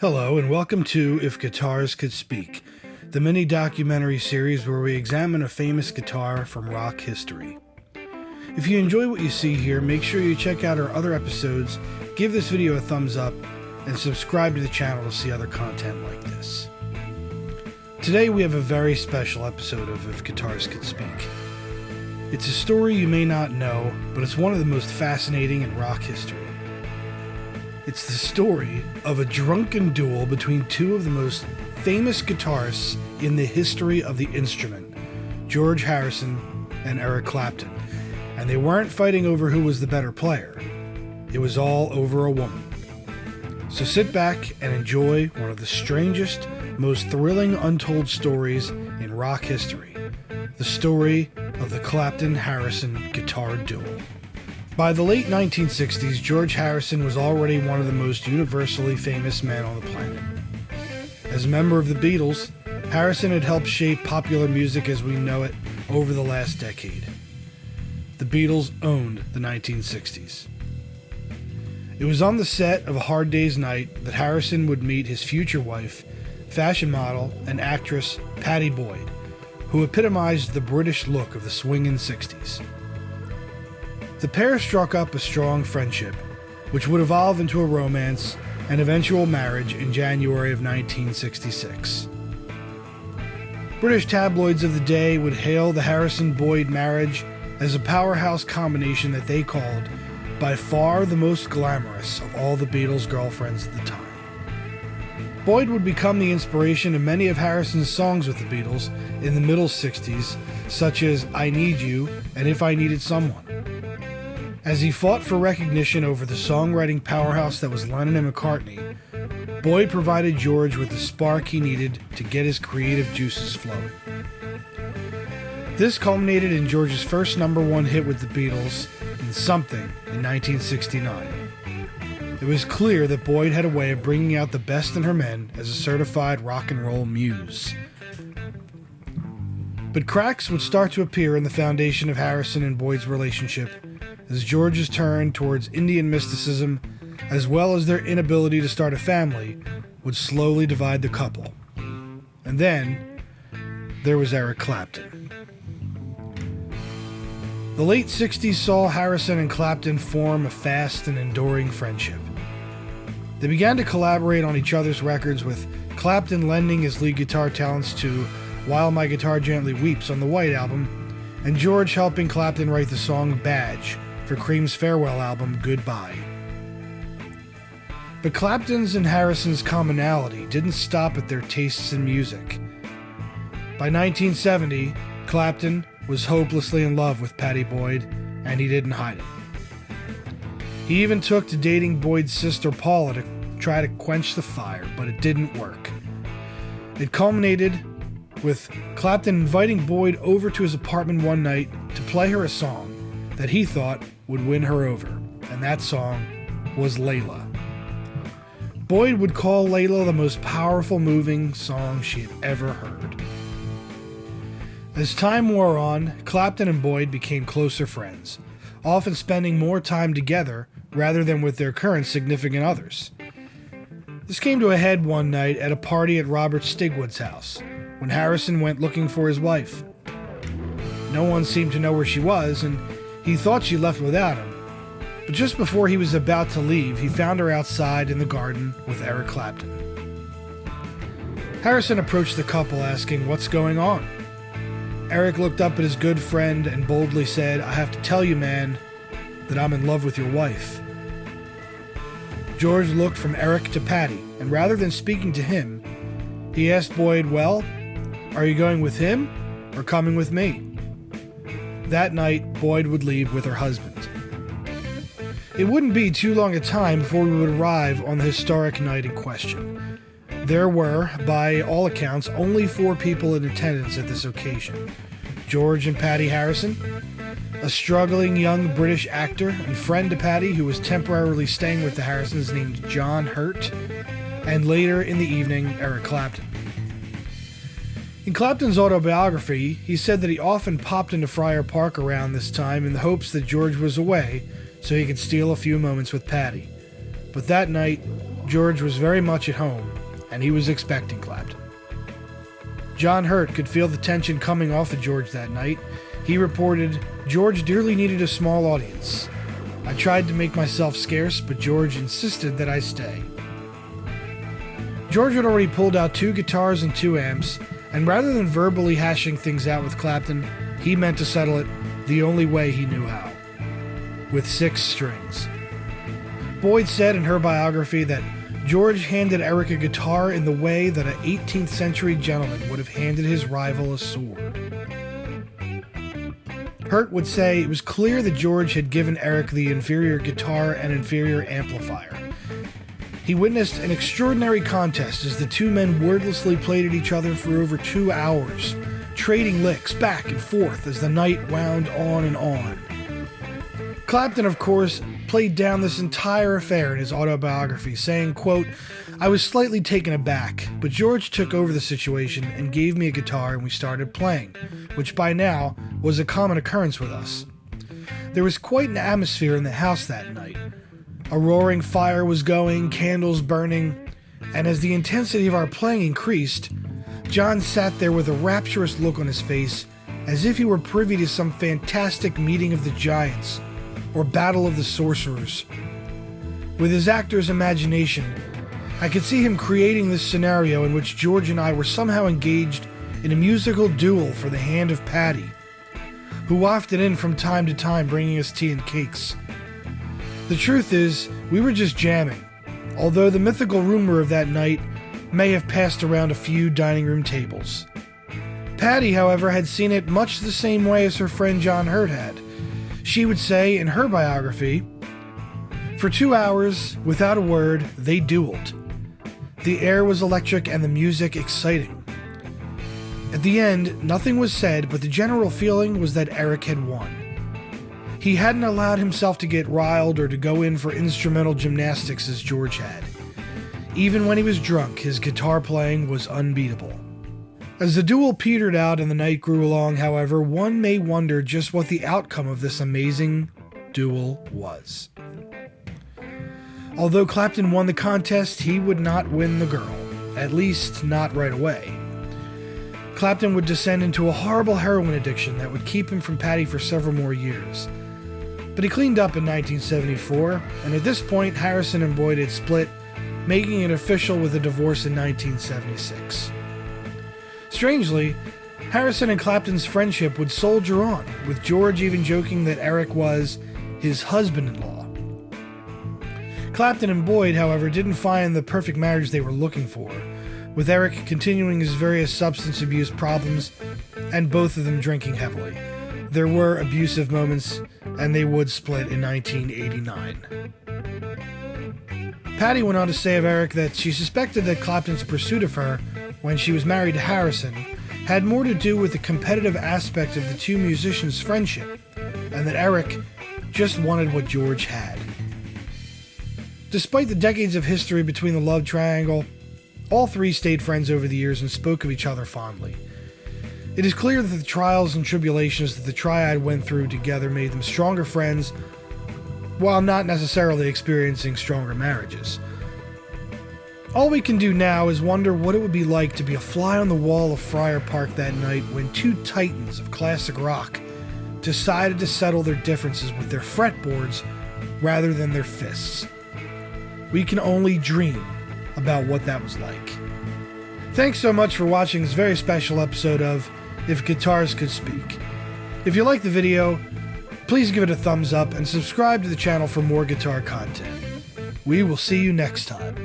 Hello, and welcome to If Guitars Could Speak, the mini documentary series where we examine a famous guitar from rock history. If you enjoy what you see here, make sure you check out our other episodes, give this video a thumbs up, and subscribe to the channel to see other content like this. Today we have a very special episode of If Guitars Could Speak. It's a story you may not know, but it's one of the most fascinating in rock history. It's the story of a drunken duel between two of the most famous guitarists in the history of the instrument, George Harrison and Eric Clapton. And they weren't fighting over who was the better player. It was all over a woman. So sit back and enjoy one of the strangest, most thrilling untold stories in rock history. The story of the Clapton-Harrison guitar duel. By the late 1960s, George Harrison was already one of the most universally famous men on the planet. As a member of the Beatles, Harrison had helped shape popular music as we know it over the last decade. The Beatles owned the 1960s. It was on the set of A Hard Day's Night that Harrison would meet his future wife, fashion model and actress Pattie Boyd, who epitomized the British look of the swingin' 60s. The pair struck up a strong friendship, which would evolve into a romance and eventual marriage in January of 1966. British tabloids of the day would hail the Harrison-Boyd marriage as a powerhouse combination that they called by far the most glamorous of all the Beatles' girlfriends at the time. Boyd would become the inspiration of many of Harrison's songs with the Beatles in the middle 60s, such as I Need You and If I Needed Someone. As he fought for recognition over the songwriting powerhouse that was Lennon and McCartney, Boyd provided George with the spark he needed to get his creative juices flowing. This culminated in George's first #1 hit with the Beatles, in Something, in 1969. It was clear that Boyd had a way of bringing out the best in her men as a certified rock and roll muse. But cracks would start to appear in the foundation of Harrison and Boyd's relationship as George's turn towards Indian mysticism, as well as their inability to start a family, would slowly divide the couple. And then, there was Eric Clapton. The late 60s saw Harrison and Clapton form a fast and enduring friendship. They began to collaborate on each other's records, with Clapton lending his lead guitar talents to While My Guitar Gently Weeps on the White Album, and George helping Clapton write the song Badge for Cream's farewell album Goodbye. But Clapton's and Harrison's commonality didn't stop at their tastes in music. By 1970, Clapton was hopelessly in love with Pattie Boyd, and he didn't hide it. He even took to dating Boyd's sister Paula to try to quench the fire, but it didn't work. It culminated with Clapton inviting Boyd over to his apartment one night to play her a song that he thought would win her over, and that song was Layla. Boyd would call Layla the most powerful, moving song she had ever heard. As time wore on, Clapton and Boyd became closer friends, often spending more time together rather than with their current significant others. This came to a head one night at a party at Robert Stigwood's house, when Harrison went looking for his wife. No one seemed to know where she was, and he thought she left without him. But just before he was about to leave, he found her outside in the garden with Eric Clapton. Harrison approached the couple asking, "What's going on?" Eric looked up at his good friend and boldly said, "I have to tell you, man, that I'm in love with your wife." George looked from Eric to Pattie, and rather than speaking to him, he asked Boyd, "Well, are you going with him or coming with me?" That night, Boyd would leave with her husband. It wouldn't be too long a time before we would arrive on the historic night in question. There were, by all accounts, only 4 people in attendance at this occasion: George and Pattie Harrison, a struggling young British actor and friend to Pattie who was temporarily staying with the Harrisons named John Hurt, and later in the evening, Eric Clapton. In Clapton's autobiography, he said that he often popped into Friar Park around this time in the hopes that George was away so he could steal a few moments with Pattie. But that night, George was very much at home, and he was expecting Clapton. John Hurt could feel the tension coming off of George that night. He reported, "George dearly needed a small audience. I tried to make myself scarce, but George insisted that I stay." George had already pulled out 2 guitars and 2 amps, and rather than verbally hashing things out with Clapton, he meant to settle it the only way he knew how, with 6 strings. Boyd said in her biography that George handed Eric a guitar in the way that an 18th century gentleman would have handed his rival a sword. Hurt would say it was clear that George had given Eric the inferior guitar and inferior amplifier. He witnessed an extraordinary contest as the 2 men wordlessly played at each other for over 2 hours, trading licks back and forth as the night wound on and on. Clapton, of course, played down this entire affair in his autobiography, saying, quote, "I was slightly taken aback, but George took over the situation and gave me a guitar and we started playing, which by now was a common occurrence with us. There was quite an atmosphere in the house that night. A roaring fire was going, candles burning, and as the intensity of our playing increased, John sat there with a rapturous look on his face, as if he were privy to some fantastic meeting of the giants, or battle of the sorcerers. With his actor's imagination, I could see him creating this scenario in which George and I were somehow engaged in a musical duel for the hand of Pattie, who wafted in from time to time bringing us tea and cakes. The truth is, we were just jamming, although the mythical rumor of that night may have passed around a few dining room tables. Pattie, however, had seen it much the same way as her friend John Hurt had. She would say in her biography, "For 2 hours, without a word, they dueled. The air was electric and the music exciting. At the end, nothing was said, but the general feeling was that Eric had won. He hadn't allowed himself to get riled or to go in for instrumental gymnastics as George had. Even when he was drunk, his guitar playing was unbeatable." As the duel petered out and the night grew along, however, one may wonder just what the outcome of this amazing duel was. Although Clapton won the contest, he would not win the girl, at least not right away. Clapton would descend into a horrible heroin addiction that would keep him from Pattie for several more years. But he cleaned up in 1974, and at this point, Harrison and Boyd had split, making it official with a divorce in 1976. Strangely, Harrison and Clapton's friendship would soldier on, with George even joking that Eric was his husband-in-law. Clapton and Boyd, however, didn't find the perfect marriage they were looking for, with Eric continuing his various substance abuse problems and both of them drinking heavily. There were abusive moments, and they would split in 1989. Pattie went on to say of Eric that she suspected that Clapton's pursuit of her when she was married to Harrison had more to do with the competitive aspect of the 2 musicians' friendship, and that Eric just wanted what George had. Despite the decades of history between the love triangle, all 3 stayed friends over the years and spoke of each other fondly. It is clear that the trials and tribulations that the triad went through together made them stronger friends, while not necessarily experiencing stronger marriages. All we can do now is wonder what it would be like to be a fly on the wall of Friar Park that night when 2 titans of classic rock decided to settle their differences with their fretboards rather than their fists. We can only dream about what that was like. Thanks so much for watching this very special episode of If Guitars Could Speak. If you like the video, please give it a thumbs up and subscribe to the channel for more guitar content. We will see you next time.